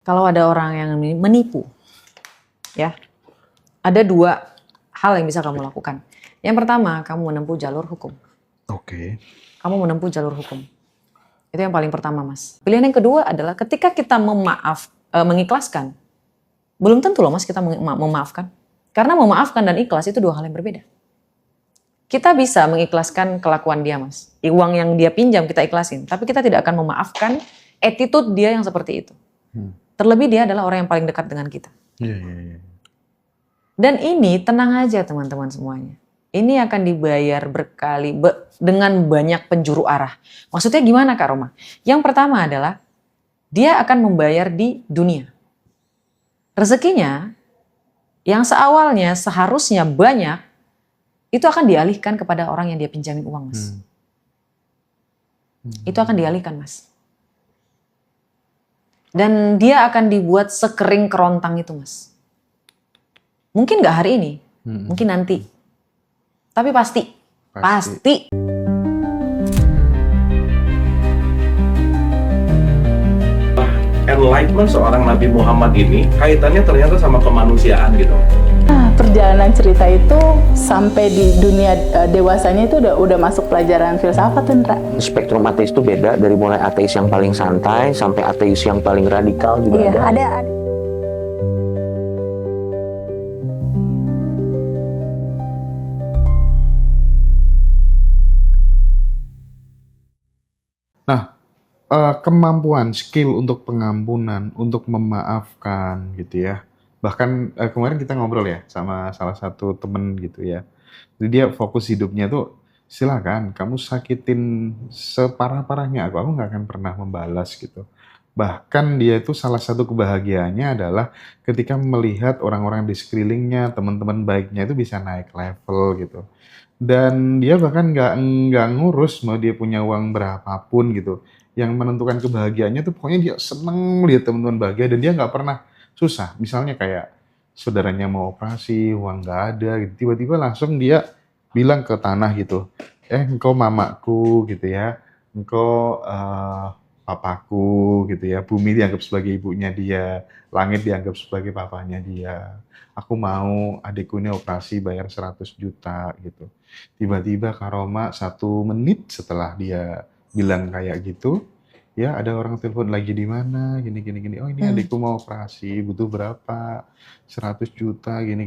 Kalau ada orang yang menipu, ya, ada dua hal yang bisa kamu lakukan. Yang pertama, kamu menempuh jalur hukum. Oke. Kamu menempuh jalur hukum. Itu yang paling pertama, Mas. Pilihan yang kedua adalah ketika kita mengikhlaskan, belum tentu loh, Mas, kita memaafkan. Karena memaafkan dan ikhlas itu dua hal yang berbeda. Kita bisa mengikhlaskan kelakuan dia, Mas. Uang yang dia pinjam kita ikhlasin, tapi kita tidak akan memaafkan attitude dia yang seperti itu. Terlebih dia adalah orang yang paling dekat dengan kita. Iya. Dan ini tenang aja teman-teman semuanya. Ini akan dibayar dengan banyak penjuru arah. Maksudnya gimana Kak Roma? Yang pertama adalah dia akan membayar di dunia. Rezekinya yang seawalnya seharusnya banyak, itu akan dialihkan kepada orang yang dia pinjamin uang, Mas. Itu akan dialihkan, Mas. Dan dia akan dibuat sekering kerontang itu, Mas. Mungkin gak hari ini, mungkin nanti. Tapi pasti. Enlightenment seorang Nabi Muhammad ini kaitannya ternyata sama kemanusiaan gitu. Nah, perjalanan cerita itu sampai di dunia dewasanya itu udah masuk pelajaran filsafat, Indra. Spektrum ateis itu beda, dari mulai ateis yang paling santai sampai ateis yang paling radikal juga ada. Nah, kemampuan, skill untuk pengampunan, untuk memaafkan gitu ya. Bahkan kemarin kita ngobrol ya sama salah satu temen gitu ya. Jadi dia fokus hidupnya tuh, silakan kamu sakitin separah-parahnya aku nggak akan pernah membalas gitu. Bahkan dia itu salah satu kebahagiaannya adalah ketika melihat orang-orang di sekelilingnya, teman-teman baiknya itu bisa naik level gitu. Dan dia bahkan nggak ngurus mau dia punya uang berapapun gitu. Yang menentukan kebahagiaannya tuh pokoknya dia seneng lihat teman-teman bahagia dan dia nggak pernah susah. Misalnya kayak saudaranya mau operasi, uang nggak ada gitu. Tiba-tiba langsung dia bilang ke tanah gitu, engkau mamaku gitu ya, engkau papaku gitu ya, bumi dianggap sebagai ibunya dia, langit dianggap sebagai papanya dia. Aku mau adikku ini operasi bayar 100 juta gitu. Tiba-tiba Kak Roma 1 menit setelah dia bilang kayak gitu, ya ada orang telepon lagi di mana, gini. Oh ini adikku mau operasi, butuh berapa? 100 juta, gini.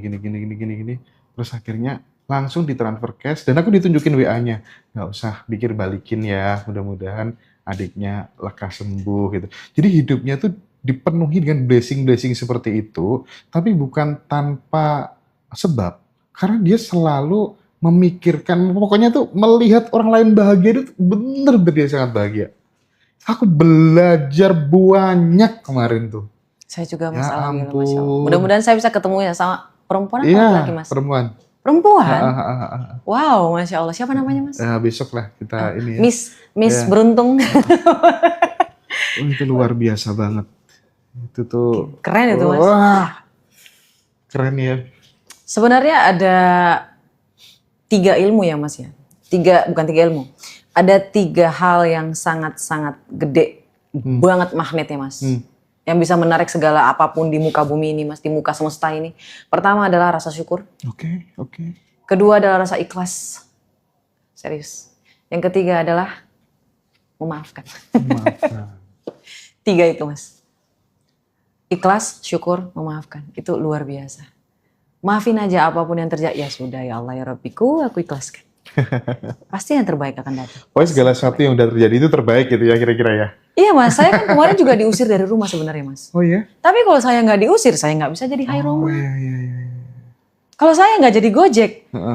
Terus akhirnya langsung ditransfer cash dan aku ditunjukin WA-nya. Nggak usah pikir balikin ya, mudah-mudahan adiknya lekas sembuh gitu. Jadi hidupnya tuh dipenuhi dengan blessing-blessing seperti itu, tapi bukan tanpa sebab. Karena dia selalu memikirkan, pokoknya tuh melihat orang lain bahagia itu bener-bener dia sangat bahagia. Aku belajar banyak kemarin tuh. Saya juga Mas, Ya alhamdulillah, Masya Allah. ampun. Mudah-mudahan saya bisa ketemu ya sama perempuan atau Iya, laki-laki, Mas? perempuan. Perempuan? Ah. Wow, Masya Allah. Siapa namanya, Mas? Besok lah kita ini ya. Miss Ya. Beruntung. Oh, itu luar biasa banget. Itu tuh. Keren itu, Mas. Wah, keren ya. Sebenarnya ada 3 ilmu ya, Mas ya. Bukan 3 ilmu. Ada 3 hal yang sangat-sangat gede banget magnetnya, Mas. Yang bisa menarik segala apapun di muka bumi ini, Mas, di muka semesta ini. Pertama adalah rasa syukur. Oke. Kedua adalah rasa ikhlas. Serius. Yang ketiga adalah memaafkan. Maafkan. 3 itu, Mas. Ikhlas, syukur, memaafkan. Itu luar biasa. Maafin aja apapun yang terjadi. Ya sudah ya Allah ya Rabbiku, aku ikhlaskan. Pasti yang terbaik akan datang. Pokoknya segala sesuatu yang udah terjadi itu terbaik gitu ya kira-kira ya. Iya, Mas, saya kan kemarin juga diusir dari rumah sebenarnya, Mas. Oh iya? Tapi kalau saya nggak diusir, saya nggak bisa jadi high Roma. Oh iya. Kalau saya nggak jadi Gojek,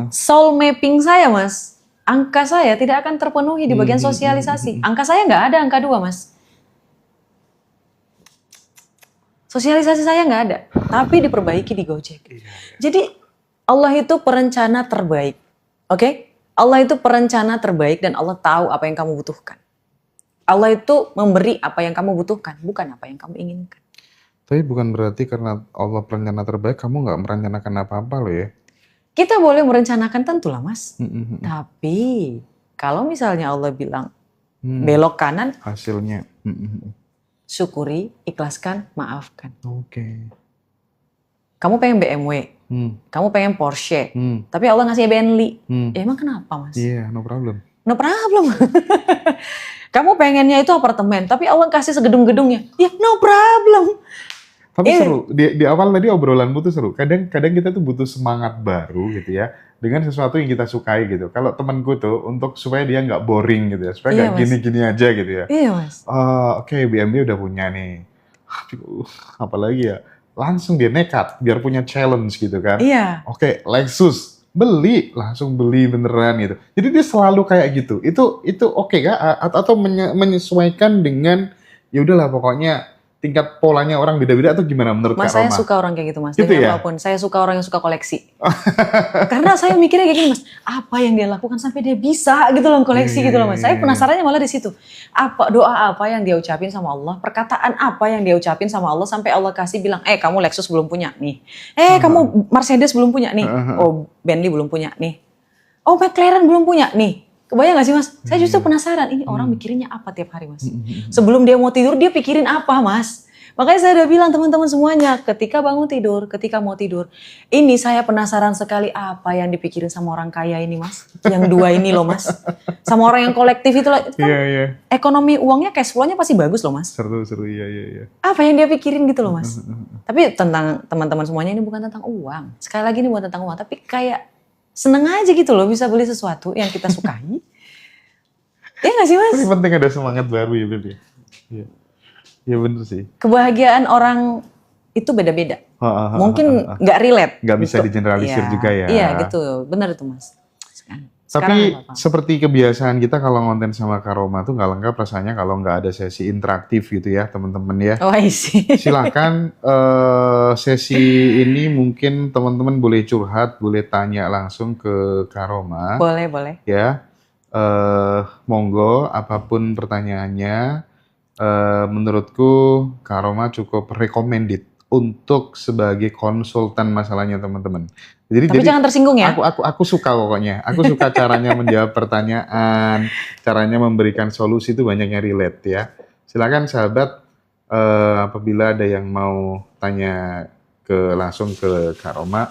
soul mapping saya, Mas, angka saya tidak akan terpenuhi di bagian sosialisasi. Angka saya nggak ada angka 2, Mas. Sosialisasi saya nggak ada, tapi diperbaiki di Gojek. Jadi Allah itu perencana terbaik, oke? Allah itu perencana terbaik dan Allah tahu apa yang kamu butuhkan. Allah itu memberi apa yang kamu butuhkan, bukan apa yang kamu inginkan. Tapi bukan berarti karena Allah perencana terbaik kamu nggak merencanakan apa-apa loh ya. Kita boleh merencanakan tentulah, Mas. Tapi kalau misalnya Allah bilang belok kanan, Hasilnya. syukuri, ikhlaskan, maafkan. Oke. Kamu pengen BMW, kamu pengen Porsche, tapi Allah ngasih Bentley. Ya emang kenapa, Mas? Iya, no problem. No problem. Kamu pengennya itu apartemen, tapi Allah kasih segedung-gedungnya. Ya no problem. Tapi seru, di awal tadi obrolanmu tuh seru. Kadang kita tuh butuh semangat baru gitu ya, dengan sesuatu yang kita sukai gitu. Kalau temanku tuh untuk supaya dia nggak boring gitu ya, supaya nggak gini-gini aja gitu ya. Iya, Mas. Oke, BMW udah punya nih. Aduh, apalagi ya? Langsung dia nekat biar punya challenge gitu kan. Iya. Oke, Lexus beli, langsung beli beneran gitu. Jadi dia selalu kayak gitu. Itu oke kah? Atau menyesuaikan dengan ya udahlah pokoknya tingkat polanya orang beda-beda atau gimana menurut Mas, Kak saya Roma? suka orang kayak gitu, Mas. Gitu Dengan ya? apapun. Saya suka orang yang suka koleksi. Karena saya mikirnya kayak gini, Mas. Apa yang dia lakukan sampai dia bisa gitu loh koleksi gitu loh, Mas. Saya penasarannya malah di situ. Doa apa yang dia ucapin sama Allah? Perkataan apa yang dia ucapin sama Allah sampai Allah kasih bilang, kamu Lexus belum punya nih. Kamu Mercedes belum punya nih. Oh, Bentley belum punya nih. Oh, McLaren belum punya nih. Kebayang gak sih, Mas? Saya justru penasaran, ini orang mikirinnya apa tiap hari, Mas? Sebelum dia mau tidur, dia pikirin apa, Mas? Makanya saya udah bilang teman-teman semuanya, ketika bangun tidur, ketika mau tidur, ini saya penasaran sekali apa yang dipikirin sama orang kaya ini, Mas. Yang dua ini loh, Mas. Sama orang yang kolektif itu loh. Itu kan ekonomi uangnya, cash flow-nya pasti bagus loh, Mas. Seru, iya. Apa yang dia pikirin gitu loh, Mas. Tapi tentang teman-teman semuanya ini bukan tentang uang. Sekali lagi ini bukan tentang uang, tapi kayak seneng aja gitu loh bisa beli sesuatu yang kita sukai. Iya gak sih, Mas? Tapi penting ada semangat baru ya, Beb. Iya. Iya bener sih. Kebahagiaan orang itu beda-beda. Mungkin nggak relate. Nggak bisa digeneralisir juga ya. Iya gitu, benar itu, Mas. Tapi seperti kebiasaan kita kalau ngonten sama Kak Roma tuh nggak lengkap rasanya kalau nggak ada sesi interaktif gitu ya teman-teman ya. Oh, I see. Silakan sesi ini mungkin teman-teman boleh curhat, boleh tanya langsung ke Kak Roma. Boleh. Ya, monggo apapun pertanyaannya. Menurutku Kak Roma cukup recommended untuk sebagai konsultan masalahnya teman-teman. Tapi jangan tersinggung ya. Aku suka pokoknya. Aku suka caranya menjawab pertanyaan, caranya memberikan solusi itu banyak yang relate ya. Silakan sahabat, apabila ada yang mau tanya langsung ke Kak Roma,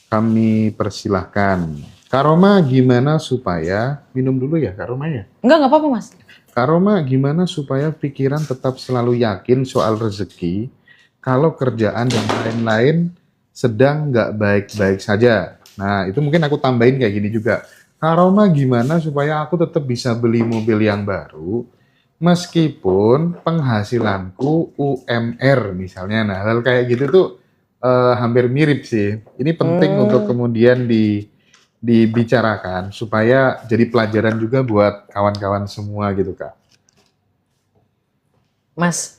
kami persilahkan. Kak Roma, gimana supaya minum dulu ya Kak Roma ya? Enggak apa-apa, Mas. Kak Roma, gimana supaya pikiran tetap selalu yakin soal rezeki kalau kerjaan dan lain-lain sedang nggak baik-baik saja? Nah, itu mungkin aku tambahin kayak gini juga. Kak Roma, gimana supaya aku tetap bisa beli mobil yang baru meskipun penghasilanku UMR misalnya. Nah, hal kayak gitu tuh hampir mirip sih. Ini penting untuk kemudian dibicarakan supaya jadi pelajaran juga buat kawan-kawan semua gitu, Kak. Mas,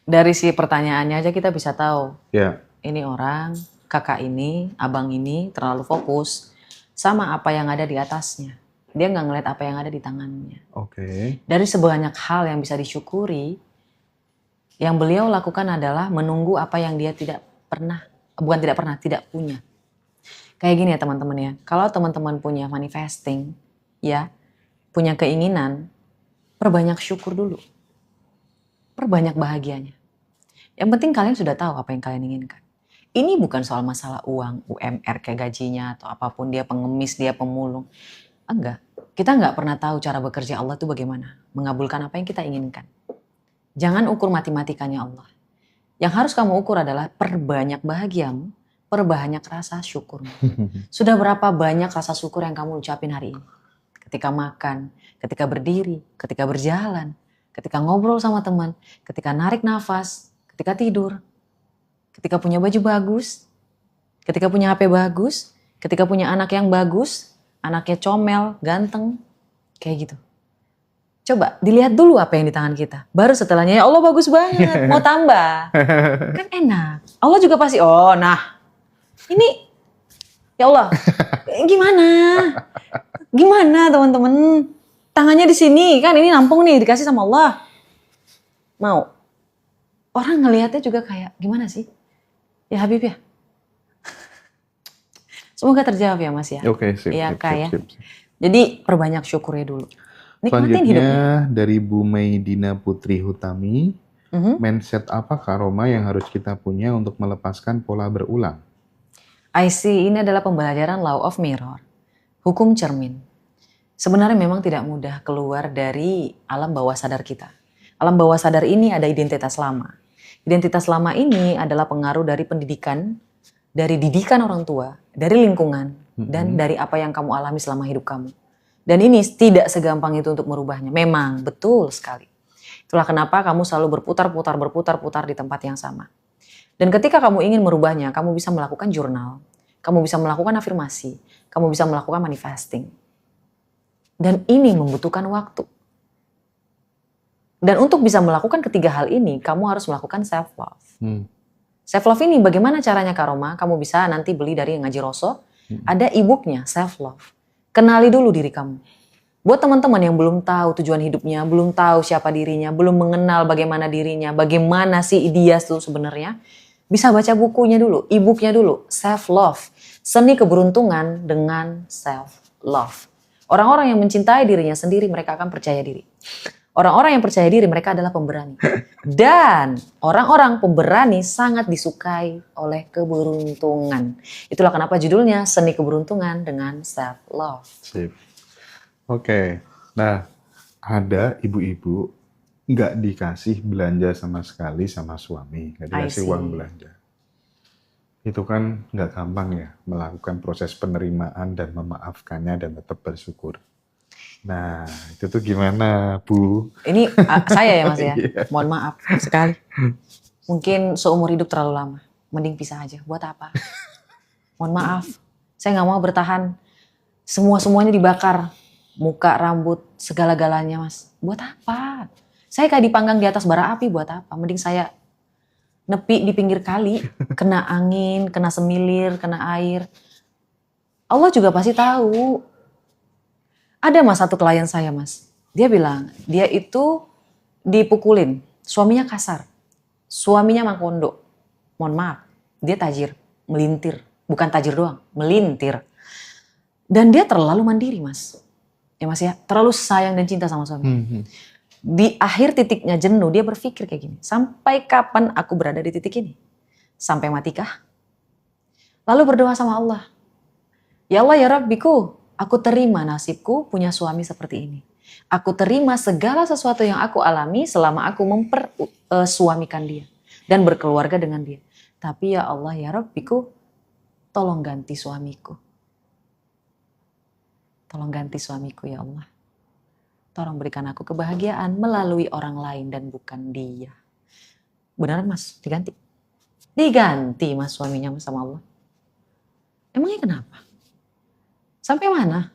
dari si pertanyaannya aja kita bisa tahu. Ya. Ini orang, kakak ini, abang ini terlalu fokus sama apa yang ada di atasnya. Dia nggak ngeliat apa yang ada di tangannya. Oke. Dari sebanyak hal yang bisa disyukuri, yang beliau lakukan adalah menunggu apa yang dia tidak punya. Kayak gini ya teman-teman ya, kalau teman-teman punya manifesting, ya, punya keinginan, perbanyak syukur dulu. Perbanyak bahagianya. Yang penting kalian sudah tahu apa yang kalian inginkan. Ini bukan soal masalah uang, UMR kayak gajinya atau apapun, dia pengemis, dia pemulung. Enggak, kita nggak pernah tahu cara bekerja Allah itu bagaimana. Mengabulkan apa yang kita inginkan. Jangan ukur matematikanya Allah. Yang harus kamu ukur adalah perbanyak bahagiamu, perbanyak rasa syukurmu. Sudah berapa banyak rasa syukur yang kamu ucapin hari ini? Ketika makan, ketika berdiri, ketika berjalan, ketika ngobrol sama teman, ketika narik nafas, ketika tidur, ketika punya baju bagus, ketika punya HP bagus, ketika punya anak yang bagus, anaknya comel, ganteng, kayak gitu. Coba dilihat dulu apa yang di tangan kita. Baru setelahnya, ya Allah bagus banget, mau tambah. Kan enak. Allah juga pasti, oh nah, ini, ya Allah, gimana? Gimana teman-teman? Tangannya di sini, kan ini nampung nih, dikasih sama Allah. Mau? Orang ngelihatnya juga kayak, gimana sih? Ya Habib ya. Semoga terjawab ya Mas ya. Oke, sip. Iya Kak ya. Sip. Jadi perbanyak syukurnya dulu. Nikmatin hidupnya. Selanjutnya dari Bu Maidina Putri Hutami. mindset apa Kak Roma yang harus kita punya untuk melepaskan pola berulang? I see, ini adalah pembelajaran law of mirror, hukum cermin. Sebenarnya memang tidak mudah keluar dari alam bawah sadar kita. Alam bawah sadar ini ada identitas lama. Identitas lama ini adalah pengaruh dari pendidikan, dari didikan orang tua, dari lingkungan, dan dari apa yang kamu alami selama hidup kamu. Dan ini tidak segampang itu untuk merubahnya. Memang, betul sekali. Itulah kenapa kamu selalu berputar-putar di tempat yang sama. Dan ketika kamu ingin merubahnya, kamu bisa melakukan jurnal, kamu bisa melakukan afirmasi, kamu bisa melakukan manifesting. Dan ini membutuhkan waktu. Dan untuk bisa melakukan ketiga hal ini, kamu harus melakukan self-love. Self-love ini bagaimana caranya Kak Roma? Kamu bisa nanti beli dari Ngaji Roso, ada e-booknya self-love. Kenali dulu diri kamu. Buat teman-teman yang belum tahu tujuan hidupnya, belum tahu siapa dirinya, belum mengenal bagaimana dirinya, bagaimana sih dia itu sebenarnya, bisa baca bukunya dulu, e-booknya dulu, self-love. Seni keberuntungan dengan self-love. Orang-orang yang mencintai dirinya sendiri, mereka akan percaya diri. Orang-orang yang percaya diri, mereka adalah pemberani. Dan orang-orang pemberani sangat disukai oleh keberuntungan. Itulah kenapa judulnya Seni Keberuntungan dengan Self-Love. Sip. Oke, nah ada ibu-ibu nggak dikasih belanja sama sekali sama suami, nggak dikasih uang belanja. Itu kan nggak gampang ya, melakukan proses penerimaan dan memaafkannya dan tetap bersyukur. Nah, itu tuh gimana, Bu? Ini saya ya Mas ya, mohon maaf sekali. Mungkin seumur hidup terlalu lama, mending pisah aja, buat apa? Mohon maaf, saya nggak mau bertahan, semuanya dibakar, muka, rambut, segala-galanya Mas. Buat apa? Saya kayak dipanggang di atas bara api, buat apa? Mending saya nepi di pinggir kali, kena angin, kena semilir, kena air. Allah juga pasti tahu. Ada Mas satu klien saya Mas, dia bilang dia itu dipukulin, suaminya kasar, suaminya mangkondo, mohon maaf, dia tajir, melintir, bukan tajir doang, melintir. Dan dia terlalu mandiri Mas, ya Mas ya, terlalu sayang dan cinta sama suaminya. Di akhir titiknya jenuh, dia berpikir kayak gini, sampai kapan aku berada di titik ini? Sampai matikah? Lalu berdoa sama Allah, ya Allah ya Rabbiku, aku terima nasibku punya suami seperti ini. Aku terima segala sesuatu yang aku alami selama aku mempersuamikan dia. Dan berkeluarga dengan dia. Tapi ya Allah ya Rabbiku, tolong ganti suamiku. Tolong ganti suamiku ya Allah. Tolong berikan aku kebahagiaan melalui orang lain dan bukan dia. Beneran Mas, diganti. Diganti Mas suaminya sama Allah. Emangnya kenapa? Sampai mana?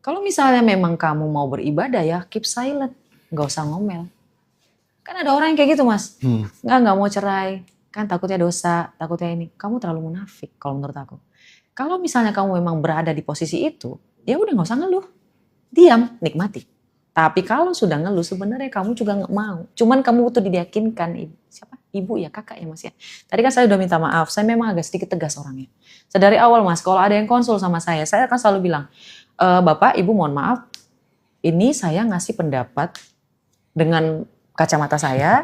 Kalau misalnya memang kamu mau beribadah ya keep silent. Gak usah ngomel. Kan ada orang yang kayak gitu Mas. Nggak mau cerai. Kan takutnya dosa, takutnya ini. Kamu terlalu munafik kalau menurut aku. Kalau misalnya kamu memang berada di posisi itu, ya udah gak usah ngeluh. Diam, nikmati. Tapi kalau sudah ngeluh sebenarnya kamu juga gak mau. Cuman kamu butuh diyakinkan. Siapa? Ibu ya, kakak ya Mas ya. Tadi kan saya udah minta maaf, saya memang agak sedikit tegas orangnya. Dari awal Mas, kalau ada yang konsul sama saya akan selalu bilang, Bapak, Ibu mohon maaf, ini saya ngasih pendapat dengan kacamata saya,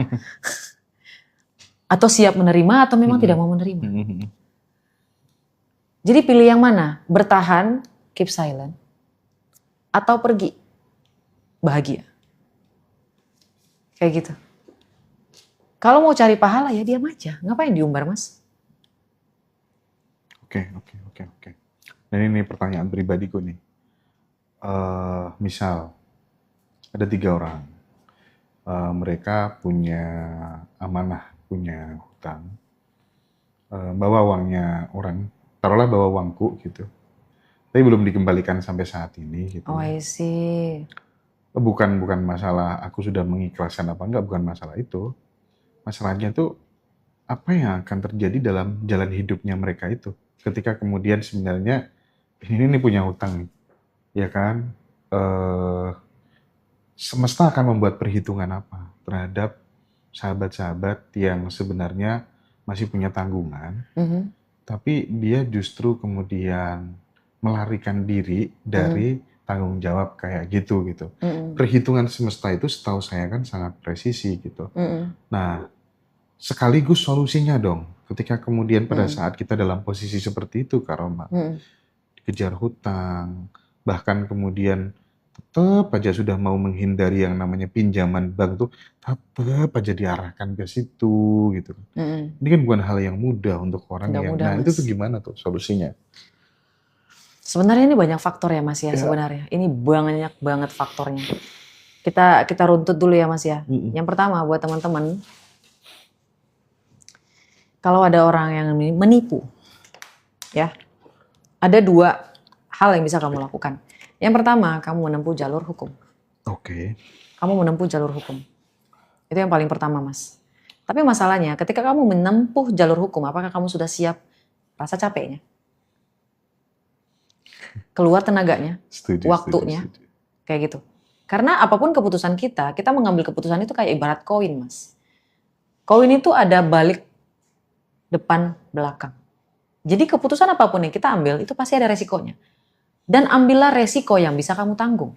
atau siap menerima atau memang tidak mau menerima. Jadi pilih yang mana? Bertahan, keep silent, atau pergi, bahagia. Kayak gitu. Kalau mau cari pahala ya diam aja, ngapain diumbar Mas? Oke. Dan ini pertanyaan pribadiku nih. Misal ada 3 orang, mereka punya amanah, punya hutang, bawa uangnya orang, taruhlah bawa uangku gitu, tapi belum dikembalikan sampai saat ini gitu. Oh I see. Bukan masalah aku sudah mengikhlaskan apa enggak, bukan masalah itu. Masalahnya tuh apa yang akan terjadi dalam jalan hidupnya mereka itu ketika kemudian sebenarnya ini punya hutang, ya kan? Semesta akan membuat perhitungan apa terhadap sahabat-sahabat yang sebenarnya masih punya tanggungan, tapi dia justru kemudian melarikan diri dari tanggung jawab kayak gitu gitu. Mm-mm. Perhitungan semesta itu setahu saya kan sangat presisi gitu. Mm-mm. Nah, sekaligus solusinya dong. Ketika kemudian pada Mm. saat kita dalam posisi seperti itu, Kak Roma, Mm-mm. dikejar hutang, bahkan kemudian tetap aja sudah mau menghindari yang namanya pinjaman bank tuh, tetap aja diarahkan ke situ gitu. Mm-mm. Ini kan bukan hal yang mudah untuk orang Nggak yang, mudah, nah itu Mas. tuh gimana tuh solusinya? Sebenarnya ini banyak faktor ya Mas ya, Ya. sebenarnya. Ini banyak banget faktornya. Kita runtut dulu ya Mas ya. Mm-mm. Yang pertama buat teman-teman, kalau ada orang yang menipu, ya, ada dua hal yang bisa kamu lakukan. Yang pertama, kamu menempuh jalur hukum. Oke. Kamu menempuh jalur hukum. Itu yang paling pertama, Mas. Tapi masalahnya, ketika kamu menempuh jalur hukum, apakah kamu sudah siap rasa capeknya? Keluar tenaganya, Setuju, waktunya, setuju, setuju. kayak gitu. Karena apapun keputusan kita mengambil keputusan itu kayak ibarat koin, Mas. Koin itu ada balik, depan, belakang. Jadi keputusan apapun yang kita ambil, itu pasti ada resikonya. Dan ambillah resiko yang bisa kamu tanggung.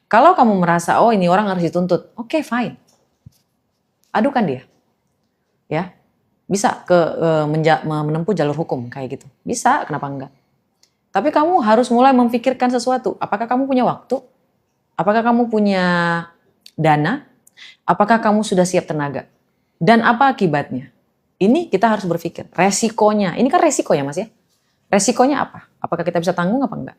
Kalau kamu merasa, oh ini orang harus dituntut, oke, fine. Adukan dia. Ya, bisa menempuh jalur hukum kayak gitu. Bisa, kenapa enggak? Tapi kamu harus mulai memikirkan sesuatu. Apakah kamu punya waktu? Apakah kamu punya dana? Apakah kamu sudah siap tenaga? Dan apa akibatnya? Ini kita harus berpikir. Resikonya, ini kan resiko ya Mas ya. Resikonya apa? Apakah kita bisa tanggung apa enggak?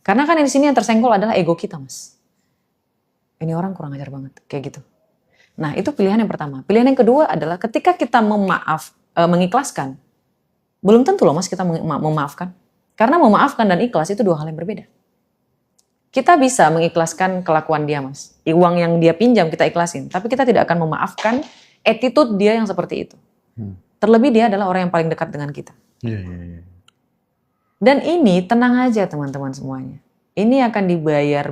Karena kan di sini yang tersenggol adalah ego kita, Mas. Ini orang kurang ajar banget, kayak gitu. Nah, itu pilihan yang pertama. Pilihan yang kedua adalah ketika kita mengikhlaskan, belum tentu loh Mas kita memaafkan. Karena memaafkan dan ikhlas itu dua hal yang berbeda. Kita bisa mengikhlaskan kelakuan dia, Mas. Uang yang dia pinjam kita ikhlasin, tapi kita tidak akan memaafkan attitude dia yang seperti itu. Terlebih dia adalah orang yang paling dekat dengan kita. Iya, iya, iya. Dan ini tenang aja teman-teman semuanya. Ini akan dibayar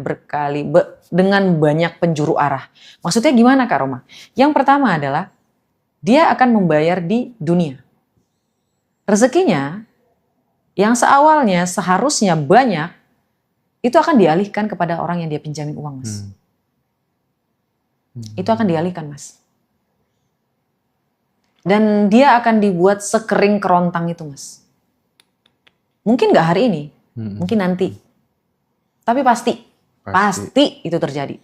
dengan banyak penjuru arah. Maksudnya gimana Kak Roma? Yang pertama adalah dia akan membayar di dunia. Rezekinya yang seawalnya seharusnya banyak, itu akan dialihkan kepada orang yang dia pinjamin uang, Mas. Itu akan dialihkan, Mas. Dan dia akan dibuat sekering kerontang itu, Mas. Mungkin gak hari ini, mungkin nanti. Tapi pasti itu terjadi.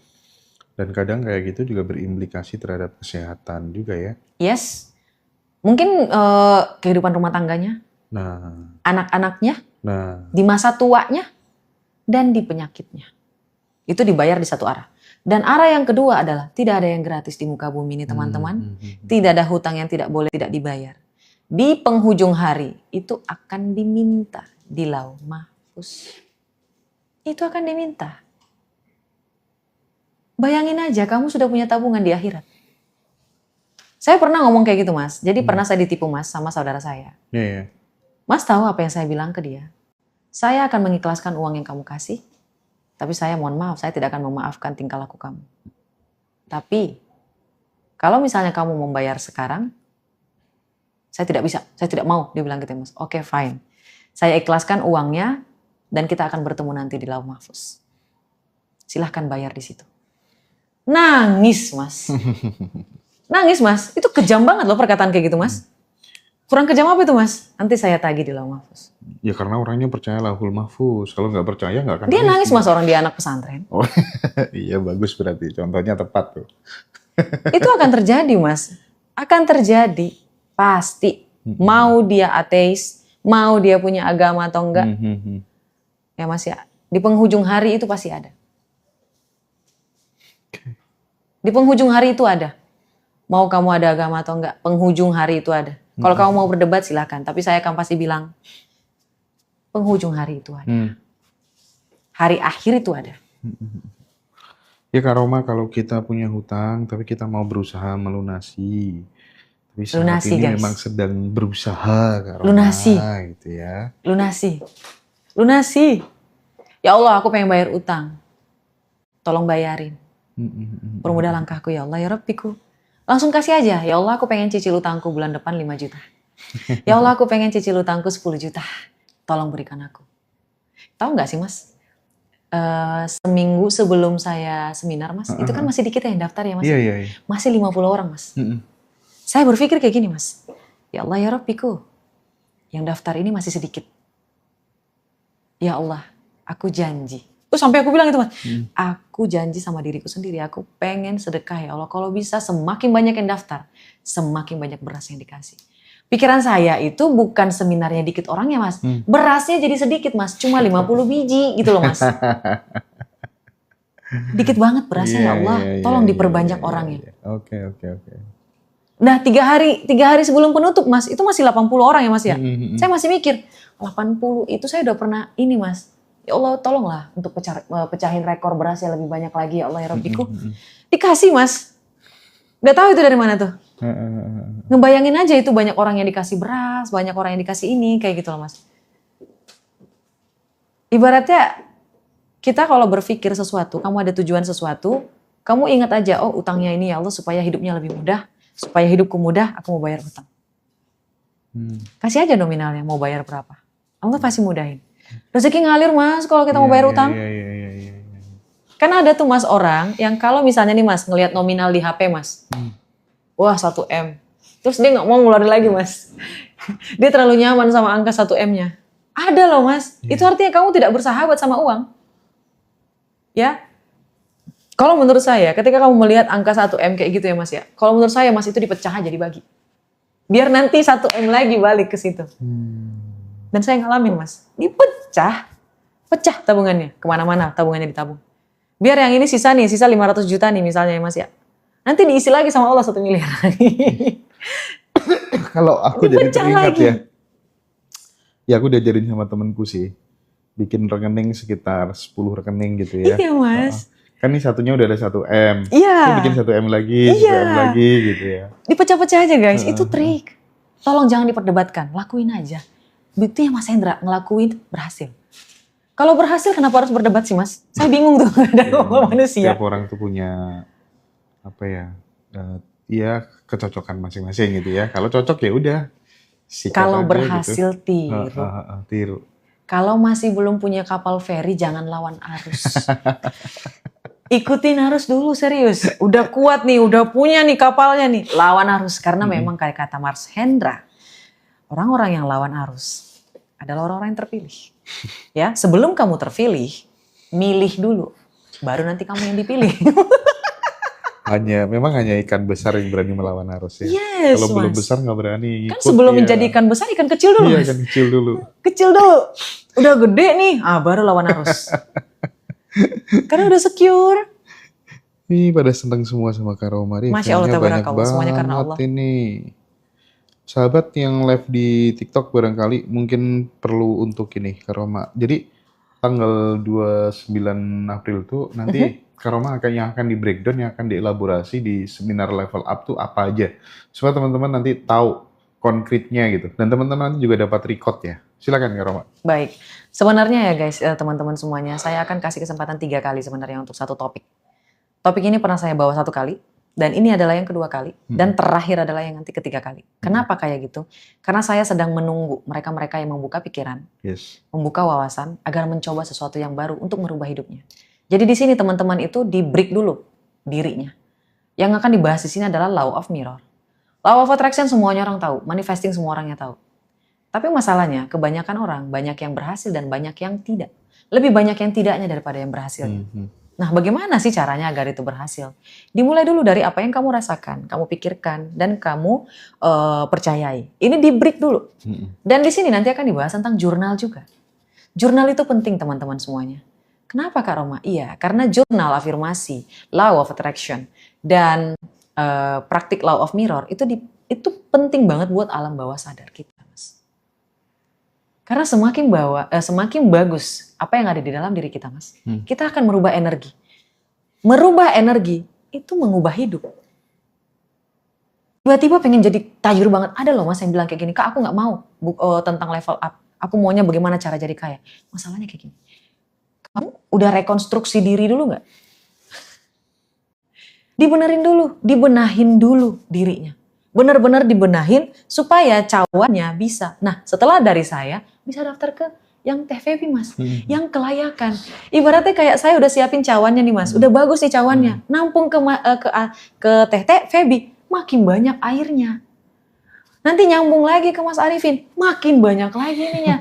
Dan kadang kayak gitu juga berimplikasi terhadap kesehatan juga ya. Yes. Mungkin kehidupan rumah tangganya, Nah, anak-anaknya, nah, di masa tuanya, dan di penyakitnya. Itu dibayar di satu arah. Dan arah yang kedua adalah tidak ada yang gratis di muka bumi ini teman-teman. Tidak ada hutang yang tidak boleh tidak dibayar. Di penghujung hari itu akan diminta di Lauh Mahfuz. Itu akan diminta. Bayangin aja kamu sudah punya tabungan di akhirat. Saya pernah ngomong kayak gitu Mas. Jadi pernah saya ditipu Mas sama saudara saya. iya, iya. Mas tahu apa yang saya bilang ke dia? Saya akan mengikhlaskan uang yang kamu kasih. Tapi saya mohon maaf, saya tidak akan memaafkan tingkah laku kamu. Tapi kalau misalnya kamu membayar sekarang, saya tidak bisa, saya tidak mau, dia bilang gitu Mas. Oke, fine. Saya ikhlaskan uangnya dan kita akan bertemu nanti di Lauh Mahfuz. Silahkan bayar di situ. Nangis Mas. Nangis Mas, itu kejam banget loh perkataan kayak gitu Mas. Kurang kejam apa itu Mas? Nanti saya tagih di Lauh Mahfuz. Ya karena orangnya percaya Lauhul Mahfuz. Kalau nggak percaya nggak akan Dia nangis Mas, orang dia anak pesantren. Oh, iya bagus berarti. Contohnya tepat tuh. Itu akan terjadi Mas. Akan terjadi. Pasti. Mau dia ateis, mau dia punya agama atau enggak. Ya Mas ya. Di penghujung hari itu pasti ada. Di penghujung hari itu ada. Mau kamu ada agama atau enggak, penghujung hari itu ada. Kalau kamu mau berdebat silahkan. Tapi saya akan pasti bilang, penghujung hari itu ada. Hari akhir itu ada. Ya Kak Roma, kalau kita punya hutang, tapi kita mau berusaha melunasi. Tapi saat Lunasi, ini guys. memang sedang berusaha Kak Roma. Lunasi. Gitu ya. Lunasi. Lunasi. Ya Allah, aku pengen bayar utang. Tolong bayarin. Permudah langkahku ya Allah, ya Rabbiku. Langsung kasih aja, ya Allah aku pengen cicil utangku bulan depan 5 juta. Ya Allah aku pengen cicil utangku 10 juta. Tolong berikan aku. Tahu nggak sih Mas? seminggu sebelum saya seminar mas, itu kan masih dikit yang daftar ya mas. Iya. Masih 50 orang mas. Saya berpikir kayak gini mas, ya Allah ya Rabbiku, yang daftar ini masih sedikit. Ya Allah, aku janji. Terus sampai aku bilang itu mas, aku janji sama diriku sendiri, aku pengen sedekah ya Allah. Kalau bisa semakin banyak yang daftar, semakin banyak beras yang dikasih. Pikiran saya itu bukan seminarnya dikit orangnya mas, berasnya jadi sedikit mas, cuma 50 biji gitu loh mas. Dikit banget berasnya ya Allah, tolong diperbanyak orangnya. Oke. Nah 3 hari sebelum penutup mas, itu masih 80 orang ya mas ya. Saya masih mikir, 80 itu saya udah pernah ini mas. Ya Allah tolonglah untuk pecahin rekor beras yang lebih banyak lagi ya Allah ya Rabbiku. Dikasih mas, gak tahu itu dari mana tuh. Ngebayangin aja itu banyak orang yang dikasih beras, banyak orang yang dikasih ini, kayak gitu loh mas. Ibaratnya kita kalau berpikir sesuatu, kamu ada tujuan sesuatu, kamu ingat aja, oh utangnya ini ya Allah supaya hidupnya lebih mudah, supaya hidupku mudah, aku mau bayar utang. Kasih aja nominalnya, mau bayar berapa. Allah pasti mudahin. Rezeki ngalir mas kalau kita mau bayar utang. Iya. Kan ada tuh mas orang yang kalau misalnya nih mas ngelihat nominal di HP mas, wah 1 M, terus dia nggak mau ngeluarin lagi mas, dia terlalu nyaman sama angka 1 M-nya. Ada loh mas, itu artinya kamu tidak bersahabat sama uang, ya. Kalau menurut saya, ketika kamu melihat angka 1 M kayak gitu ya mas ya, kalau menurut saya mas itu dipecah aja dibagi, biar nanti 1 M lagi balik ke situ. Dan saya ngalamin mas, pecah tabungannya, kemana-mana tabungannya ditabung. Biar yang ini sisa 500 juta nih misalnya ya mas ya. Nanti diisi lagi sama Allah 1 miliar lagi. Kalau aku jadi Dipecah teringat lagi. ya aku diajarin sama temenku sih, bikin rekening sekitar 10 rekening gitu ya. Iya mas. Kan ini satunya udah ada 1 M, Iya. Terus bikin 1 M lagi, 1 M lagi gitu ya. Dipecah-pecah aja guys, itu trik. Tolong jangan diperdebatkan, lakuin aja. Buktinya Mas Hendra ngelakuin berhasil. Kalau berhasil kenapa harus berdebat sih mas? Saya bingung tuh ada manusia. Tiap orang tuh punya apa ya? Ya kecocokan masing-masing gitu ya. Kalau cocok ya udah. Sikat Kalau aja berhasil gitu. tiru. Tiru. Kalau masih belum punya kapal feri jangan lawan arus. Ikutin arus dulu serius. Udah kuat nih, udah punya nih kapalnya nih. Lawan arus karena memang kayak kata Mas Hendra, orang-orang yang lawan arus adalah orang-orang yang terpilih. Ya, sebelum kamu terpilih, milih dulu. Baru nanti kamu yang dipilih. Memang hanya ikan besar yang berani melawan arus ya. Yes, Kalau belum Mas. besar nggak berani ikut. Kan sebelum ya. menjadi ikan besar, ikan kecil dulu Iya, mas. ikan kecil dulu. Kecil dulu. Udah gede nih, baru lawan arus. Karena udah secure. Nih pada seneng semua sama Kak Romari. Masya Allah, Banyak tabarakallah. Semuanya karena banget Allah. ini. Sahabat yang live di TikTok barangkali mungkin perlu untuk ini Kak Roma. Jadi tanggal 29 April tuh nanti Kak Roma yang akan di breakdown, yang akan dielaborasi di seminar level up tuh apa aja. Supaya teman-teman nanti tahu konkretnya gitu. Dan teman-teman nanti juga dapat record ya. Silakan Kak Roma. Baik, sebenarnya ya guys, teman-teman semuanya, saya akan kasih kesempatan 3 kali sebenarnya untuk satu topik. Topik ini pernah saya bawa 1 kali, dan ini adalah yang kedua kali, dan terakhir adalah yang nanti ketiga kali. Kenapa kayak gitu? Karena saya sedang menunggu mereka-mereka yang membuka pikiran, Yes. membuka wawasan, agar mencoba sesuatu yang baru untuk merubah hidupnya. Jadi di sini teman-teman itu di break dulu dirinya. Yang akan dibahas di sini adalah law of mirror. Law of attraction semuanya orang tahu, manifesting semua orangnya tahu. Tapi masalahnya kebanyakan orang, banyak yang berhasil dan banyak yang tidak. Lebih banyak yang tidaknya daripada yang berhasilnya. Nah bagaimana sih caranya agar itu berhasil? Dimulai dulu dari apa yang kamu rasakan, kamu pikirkan, dan kamu percayai. Ini di break dulu. Dan di sini nanti akan dibahas tentang jurnal juga. Jurnal itu penting teman-teman semuanya. Kenapa Kak Roma? Iya, karena jurnal afirmasi, law of attraction, dan praktik law of mirror itu penting banget buat alam bawah sadar kita. Mas. Karena semakin bagus apa yang ada di dalam diri kita, Mas. Kita akan merubah energi. Merubah energi itu mengubah hidup. Tiba-tiba pengen jadi tajir banget. Ada loh Mas yang bilang kayak gini, Kak aku gak mau tentang level up. Aku maunya bagaimana cara jadi kaya. Masalahnya kayak gini. Kamu udah rekonstruksi diri dulu gak? Dibenerin dulu, dibenahin dulu dirinya. Benar-benar dibenahin supaya cawannya bisa. Nah setelah dari saya bisa daftar ke yang Teh Febi Mas, yang kelayakan. Ibaratnya kayak saya udah siapin cawannya nih Mas, udah bagus nih cawannya, nampung ke Teh Febi, makin banyak airnya. Nanti nyambung lagi ke Mas Arifin, makin banyak lagi ininya.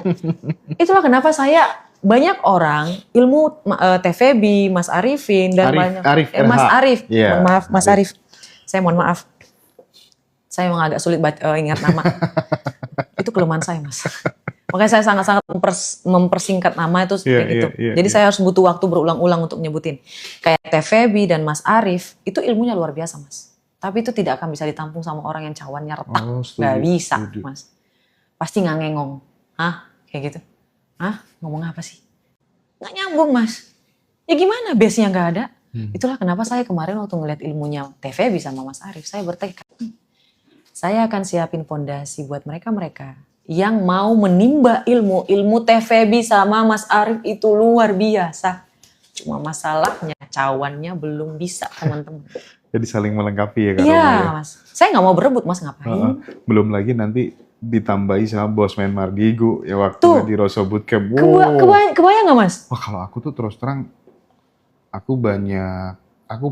Itulah kenapa saya banyak orang ilmu Teh Febi, Mas Arifin dan Mas Arif. Yeah. Mohon maaf Mas Arif. Saya mohon maaf. Saya memang agak sulit ingat nama. Itu kelemahan saya Mas. Makanya saya sangat-sangat mempersingkat nama itu kayak gitu. Jadi saya harus butuh waktu berulang-ulang untuk nyebutin. Kayak Teh Febi dan Mas Arif, itu ilmunya luar biasa Mas. Tapi itu tidak akan bisa ditampung sama orang yang cawannya retak. Gak bisa Mas. Pasti ngangengong. Hah? Kayak gitu. Hah? Ngomong apa sih? Gak nyambung Mas. Ya gimana? Base-nya gak ada. Itulah kenapa saya kemarin waktu ngeliat ilmunya Teh Febi sama Mas Arif, saya bertekad. Saya akan siapin fondasi buat mereka-mereka yang mau menimba ilmu Teh Febi sama Mas Arif itu luar biasa. Cuma masalahnya cawannya belum bisa teman-teman. Jadi saling melengkapi ya Kak Iya Roma, ya? Mas, saya nggak mau berebut Mas, ngapain? Belum lagi nanti ditambahi sama Bosman Mardigu ya waktu di Rosso Bootcamp. Kebayang nggak Mas? Wah kalau aku tuh terus terang, aku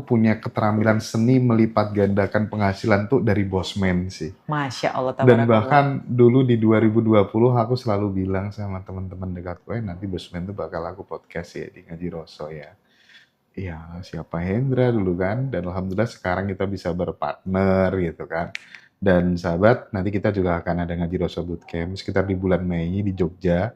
punya keterampilan seni melipat gandakan penghasilan tuh dari Bosman sih. Masya Allah. Dan bahkan dulu di 2020 aku selalu bilang sama teman-teman dekatku, nanti Bosman tuh bakal aku podcast ya di Ngaji Rosso ya. Iya, siapa Hendra dulu kan, dan alhamdulillah sekarang kita bisa berpartner gitu kan. Dan sahabat, nanti kita juga akan ada Ngaji Rosso Bootcamp sekitar di bulan Mei di Jogja,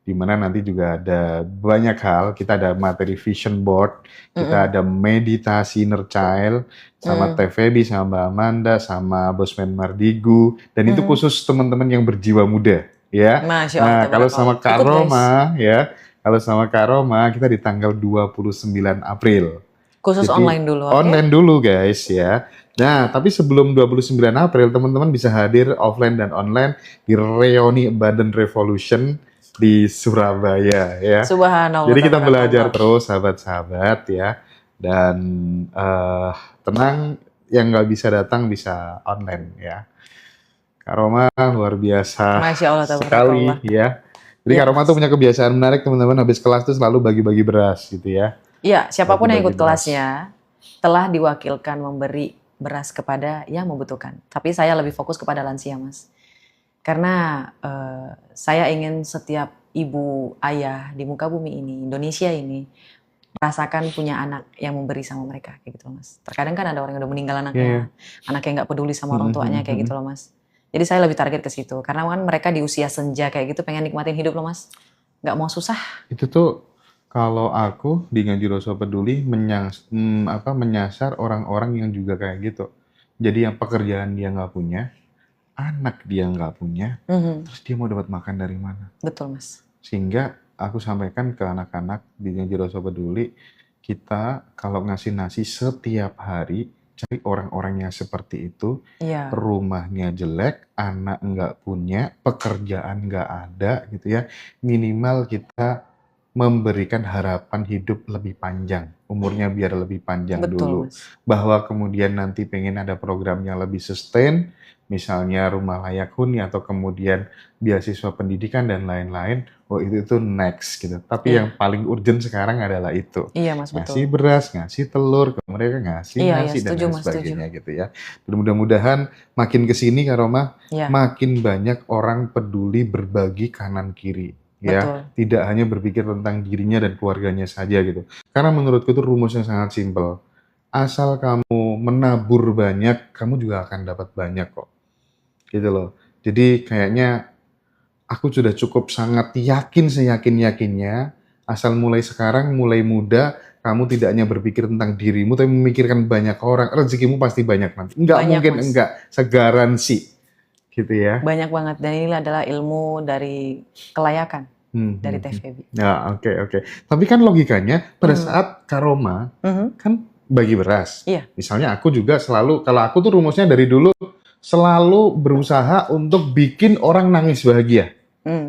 di mana nanti juga ada banyak hal. Kita ada materi vision board, kita ada meditasi inner child, sama Teh Febi, sama Mbak Amanda, sama Bosman Mardigu, dan itu khusus teman-teman yang berjiwa muda, ya. Masya Allah, nah, kalau sama Kak Roma, ya. Kalau sama Kak Roma, kita di tanggal 29 April. Khusus jadi, online dulu, online dulu guys ya. Nah, tapi sebelum 29 April, teman-teman bisa hadir offline dan online di Reuni Abundant Revolution di Surabaya ya. Subhanallah. Jadi kita belajar terus sahabat-sahabat ya. Dan tenang, yang nggak bisa datang bisa online ya. Kak Roma luar biasa. Masya Allah, sekali ya. Jadi Kak Roma tuh punya kebiasaan menarik teman-teman, habis kelas tuh selalu bagi-bagi beras gitu ya. Iya, siapapun yang ikut kelasnya telah diwakilkan memberi beras kepada yang membutuhkan. Tapi saya lebih fokus kepada lansia Mas. Karena saya ingin setiap ibu ayah di muka bumi ini, Indonesia ini, merasakan punya anak yang memberi sama mereka kayak gitu loh Mas. Terkadang kan ada orang yang udah meninggal anaknya, anak yang nggak peduli sama orang tuanya kayak gitu loh Mas. Jadi saya lebih target ke situ, karena kan mereka di usia senja kayak gitu pengen nikmatin hidup loh Mas, nggak mau susah. Itu tuh kalau aku di Ngaji Rosso Peduli menyasar orang-orang yang juga kayak gitu. Jadi yang pekerjaan dia nggak punya, anak dia nggak punya, terus dia mau dapat makan dari mana? Betul Mas. Sehingga aku sampaikan ke anak-anak di Ngaji Rosso Peduli, kita kalau ngasih nasi setiap hari, cari orang-orang yang seperti itu, rumahnya jelek, anak nggak punya, pekerjaan nggak ada gitu ya, minimal kita memberikan harapan hidup lebih panjang, umurnya biar lebih panjang. Betul, dulu. Mas. Bahwa kemudian nanti pengen ada program yang lebih sustain, misalnya rumah layak huni atau kemudian beasiswa pendidikan dan lain-lain, itu next gitu. Tapi yang paling urgent sekarang adalah itu. Iya Mas, ngasih beras, ngasih telur, ke mereka ngasih nasi dan lain sebagainya gitu ya. Dan mudah-mudahan makin kesini Kak Roma, makin banyak orang peduli berbagi kanan kiri. Ya, tidak hanya berpikir tentang dirinya dan keluarganya saja gitu. Karena menurutku itu rumusnya sangat simpel. Asal kamu menabur banyak, kamu juga akan dapat banyak kok. Gitu loh. Jadi kayaknya aku sudah cukup sangat yakin seyakin-yakinnya, asal mulai sekarang, mulai muda, kamu tidak hanya berpikir tentang dirimu, tapi memikirkan banyak orang. Rezekimu pasti banyak nanti. Enggak banyak, mungkin Mas. Enggak, segaransi. Gitu ya. Banyak banget, dan ini adalah ilmu dari kelayakan dari Teh Febi. Ya, oke. Tapi kan logikanya pada saat Kak Roma kan bagi beras. Iya. Misalnya aku juga selalu, kalau aku tuh rumusnya dari dulu selalu berusaha untuk bikin orang nangis bahagia.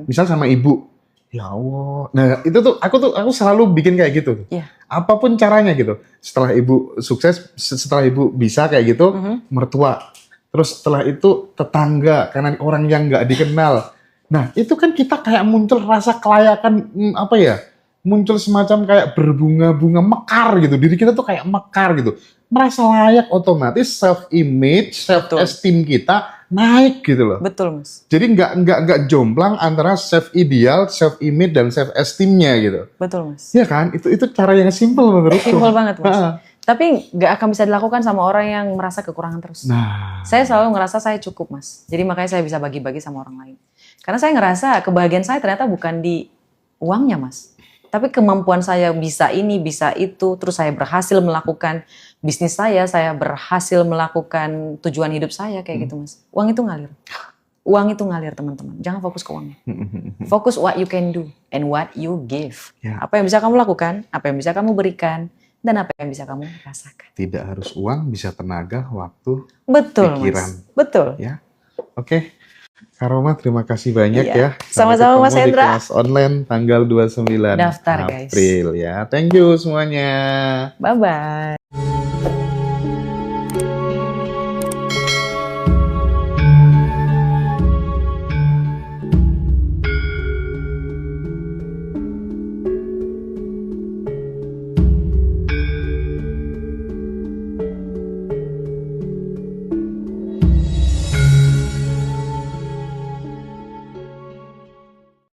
Misal sama ibu, ya Allah. Nah itu tuh aku selalu bikin kayak gitu. Yeah. Apapun caranya gitu. Setelah ibu sukses, setelah ibu bisa kayak gitu, mertua. Terus setelah itu tetangga, karena orang yang nggak dikenal. Nah, itu kan kita kayak muncul rasa kelayakan, apa ya? Muncul semacam kayak berbunga-bunga mekar gitu. Diri kita tuh kayak mekar gitu. Merasa layak, otomatis self image, self esteem kita naik gitu loh. Betul, Mas. Jadi nggak jomplang antara self ideal, self image dan self esteemnya gitu. Betul, Mas. Iya kan? Itu cara yang simple menurutku. Simpel banget, Mas. Ah. Tapi nggak akan bisa dilakukan sama orang yang merasa kekurangan terus. Nah, Saya selalu ngerasa saya cukup, Mas. Jadi makanya saya bisa bagi-bagi sama orang lain. Karena saya ngerasa kebahagiaan saya ternyata bukan di uangnya, Mas. Tapi kemampuan saya bisa ini, bisa itu, terus saya berhasil melakukan bisnis saya berhasil melakukan tujuan hidup saya kayak gitu, Mas. Uang itu ngalir. Uang itu ngalir, teman-teman. Jangan fokus ke uangnya. Fokus what you can do and what you give. Ya. Apa yang bisa kamu lakukan, apa yang bisa kamu berikan, dan apa yang bisa kamu rasakan. tidak harus uang, bisa tenaga, waktu, Betul, pikiran. Mas. Betul. Ya. Oke. Kak Roma, terima kasih banyak Iya. ya. Sama-sama, Mas ketemu di Hendra. kelas online tanggal 29 Daftar, guys. April ya. Thank you semuanya. Bye-bye.